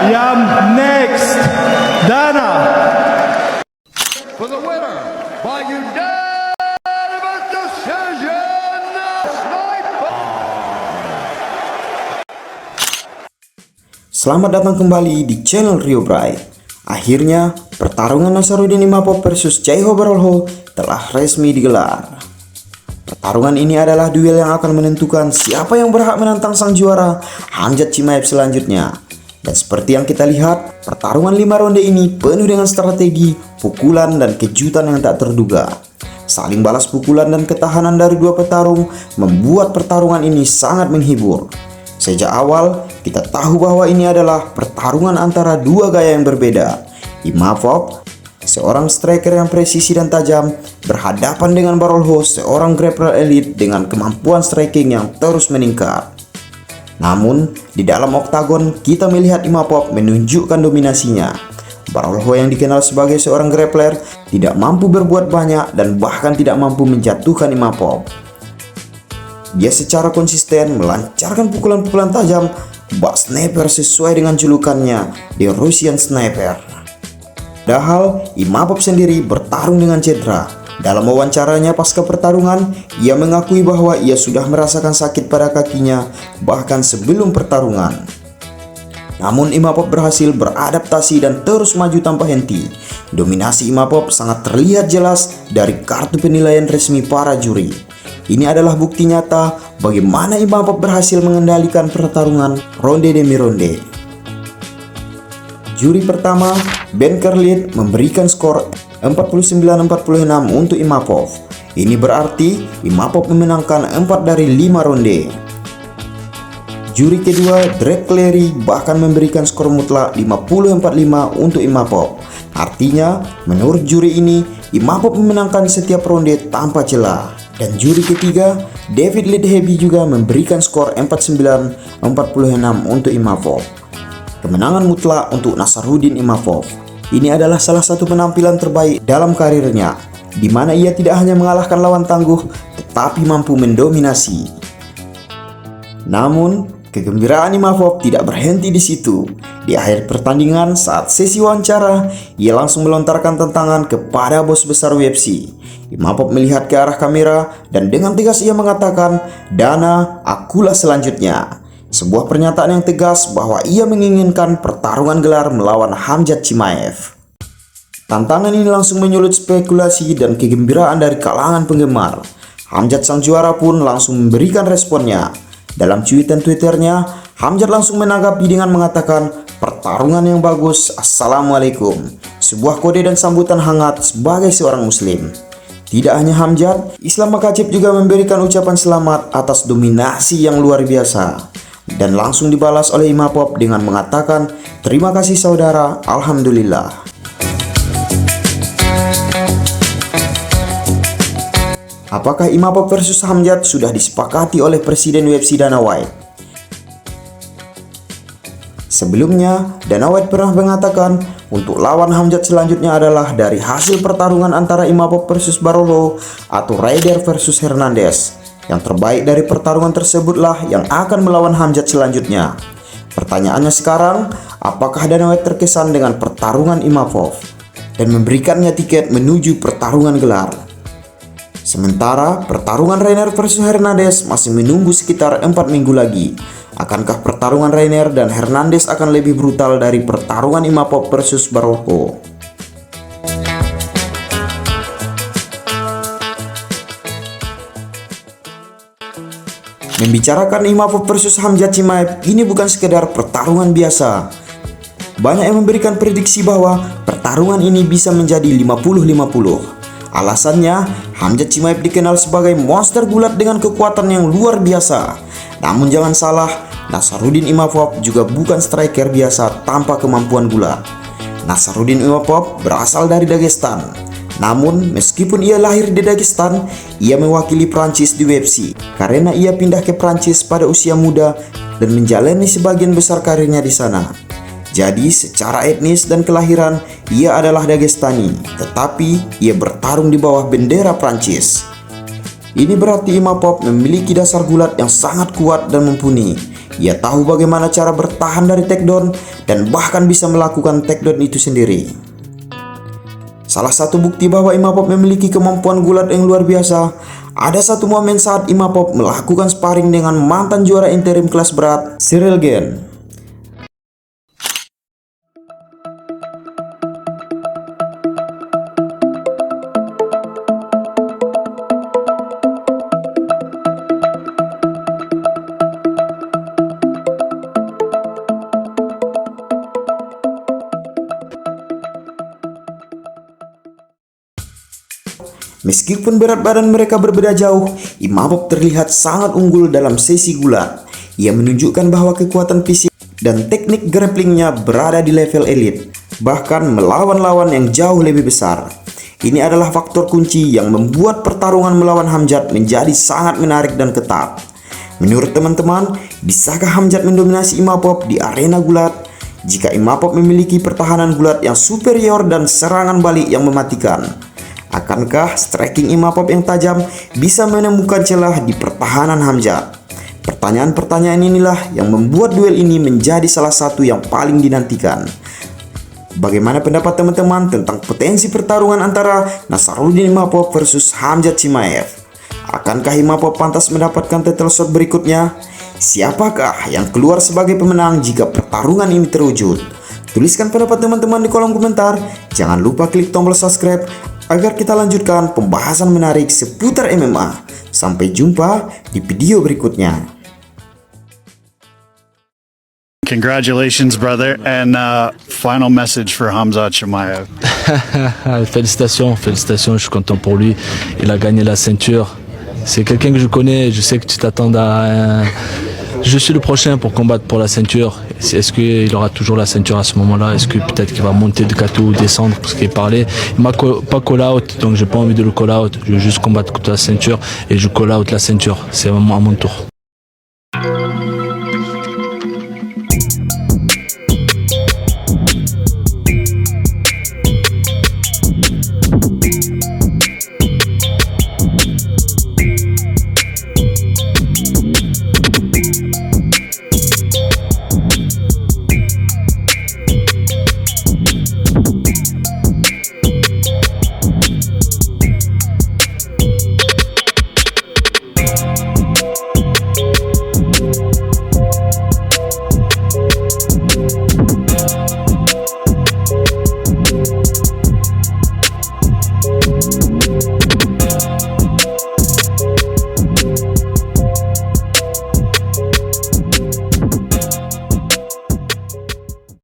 Yam next, Dana. For the winner by unanimous decision, Sniper. Selamat datang kembali di channel Rio Bright. Akhirnya, pertarungan Nasaruddin Imapov versus Cheiho Barolho telah resmi digelar. Pertarungan ini adalah duel yang akan menentukan siapa yang berhak menantang sang juara Khamzat Chimaev selanjutnya. Dan seperti yang kita lihat, pertarungan 5 ronde ini penuh dengan strategi, pukulan, dan kejutan yang tak terduga. Saling balas pukulan dan ketahanan dari dua petarung membuat pertarungan ini sangat menghibur. Sejak awal, kita tahu bahwa ini adalah pertarungan antara dua gaya yang berbeda. Imapov, seorang striker yang presisi dan tajam, berhadapan dengan Barolho, seorang grappler elit dengan kemampuan striking yang terus meningkat. Namun, di dalam oktagon, kita melihat Imapov menunjukkan dominasinya. Barolho yang dikenal sebagai seorang grappler tidak mampu berbuat banyak dan bahkan tidak mampu menjatuhkan Imapov. Dia secara konsisten melancarkan pukulan-pukulan tajam, bak sniper sesuai dengan julukannya, The Russian Sniper. Padahal Imapov sendiri bertarung dengan cedera. Dalam wawancaranya pasca pertarungan, ia mengakui bahwa ia sudah merasakan sakit pada kakinya bahkan sebelum pertarungan. Namun Imapov berhasil beradaptasi dan terus maju tanpa henti. Dominasi Imapov sangat terlihat jelas dari kartu penilaian resmi para juri. Ini adalah bukti nyata bagaimana Imapov berhasil mengendalikan pertarungan ronde demi ronde. Juri pertama, Ben Kerlit, memberikan skor 49-46 untuk Imapov. Ini berarti Imapov memenangkan 4 dari 5 ronde. Juri kedua, Drake Clary, bahkan memberikan skor mutlak 50-45 untuk Imapov. Artinya, menurut juri ini, Imapov memenangkan setiap ronde tanpa celah. Dan juri ketiga, David Lidhebi, juga memberikan skor 49-46 untuk Imapov. Kemenangan mutlak untuk Nasaruddin Imapov. Ini adalah salah satu penampilan terbaik dalam karirnya, di mana ia tidak hanya mengalahkan lawan tangguh, tetapi mampu mendominasi. Namun, kegembiraan Imapov tidak berhenti di situ. Di akhir pertandingan, saat sesi wawancara, ia langsung melontarkan tantangan kepada bos besar UFC. Imapov melihat ke arah kamera dan dengan tegas ia mengatakan, "Dana, akulah selanjutnya." Sebuah pernyataan yang tegas bahwa ia menginginkan pertarungan gelar melawan Khamzat Chimaev. Tantangan ini langsung menyulut spekulasi dan kegembiraan dari kalangan penggemar. Khamzat sang juara pun langsung memberikan responnya. Dalam cuitan Twitternya, Khamzat langsung menanggapi dengan mengatakan, "Pertarungan yang bagus, Assalamualaikum." Sebuah kode dan sambutan hangat sebagai seorang muslim. Tidak hanya Khamzat, Islam Makhachev juga memberikan ucapan selamat atas dominasi yang luar biasa. Dan langsung dibalas oleh Imapov dengan mengatakan, "Terima kasih saudara, Alhamdulillah." Apakah Imapov versus Khamzat sudah disepakati oleh Presiden UFC Dana White? Sebelumnya, Dana White pernah mengatakan untuk lawan Khamzat selanjutnya adalah dari hasil pertarungan antara Imapov versus Barolho atau Ryder versus Hernandez. Yang terbaik dari pertarungan tersebutlah yang akan melawan Khamzat selanjutnya. Pertanyaannya sekarang, apakah Dana White terkesan dengan pertarungan Imapov dan memberikannya tiket menuju pertarungan gelar? Sementara pertarungan Reiner versus Hernandez masih menunggu sekitar 4 minggu lagi. Akankah pertarungan Reiner dan Hernandez akan lebih brutal dari pertarungan Imapov versus Barolho? Membicarakan Imapov versus Khamzat Chimaev, ini bukan sekedar pertarungan biasa. Banyak yang memberikan prediksi bahwa pertarungan ini bisa menjadi 50-50. Alasannya, Khamzat Chimaev dikenal sebagai monster gulat dengan kekuatan yang luar biasa. Namun jangan salah, Nasaruddin Imapov juga bukan striker biasa tanpa kemampuan gulat. Nasaruddin Imapov berasal dari Dagestan. Namun, meskipun ia lahir di Dagestan, ia mewakili Prancis di UFC karena ia pindah ke Prancis pada usia muda dan menjalani sebagian besar karirnya di sana. Jadi, secara etnis dan kelahiran, ia adalah Dagestani, tetapi ia bertarung di bawah bendera Prancis. Ini berarti Imapov memiliki dasar gulat yang sangat kuat dan mumpuni. Ia tahu bagaimana cara bertahan dari takedown dan bahkan bisa melakukan takedown itu sendiri. Salah satu bukti bahwa Imapov memiliki kemampuan gulat yang luar biasa, ada satu momen saat Imapov melakukan sparring dengan mantan juara interim kelas berat, Ciryl Gane. Meskipun berat badan mereka berbeda jauh, Imapov terlihat sangat unggul dalam sesi gulat. Ia menunjukkan bahwa kekuatan fisik dan teknik grapplingnya berada di level elit, bahkan melawan lawan yang jauh lebih besar. Ini adalah faktor kunci yang membuat pertarungan melawan Khamzat menjadi sangat menarik dan ketat. Menurut teman-teman, bisakah Khamzat mendominasi Imapov di arena gulat? Jika Imapov memiliki pertahanan gulat yang superior dan serangan balik yang mematikan, akankah striking Imapov yang tajam bisa menemukan celah di pertahanan Khamzat? Pertanyaan-pertanyaan inilah yang membuat duel ini menjadi salah satu yang paling dinantikan. Bagaimana pendapat teman-teman tentang potensi pertarungan antara Nasaruddin Imapov versus Khamzat Chimaev? Akankah Imapov pantas mendapatkan title shot berikutnya? Siapakah yang keluar sebagai pemenang jika pertarungan ini terwujud? Tuliskan pendapat teman-teman di kolom komentar. Jangan lupa klik tombol subscribe agar kita lanjutkan pembahasan menarik seputar MMA. Sampai jumpa di video berikutnya. Congratulations, brother, and final message for Khamzat Chimaev. Félicitations, félicitations, je suis content pour lui. Il a gagné la ceinture. C'est quelqu'un que je connais, je sais que tu t'attends à... Je suis le prochain pour combattre pour la ceinture. Est-ce qu'il aura toujours la ceinture à ce moment-là? Est-ce que peut-être qu'il va monter de Kato ou descendre? Parce qu'il parlait, il m'a pas call out, donc j'ai pas envie de le call out. Je veux juste combattre contre la ceinture et je call out la ceinture. C'est vraiment à mon tour.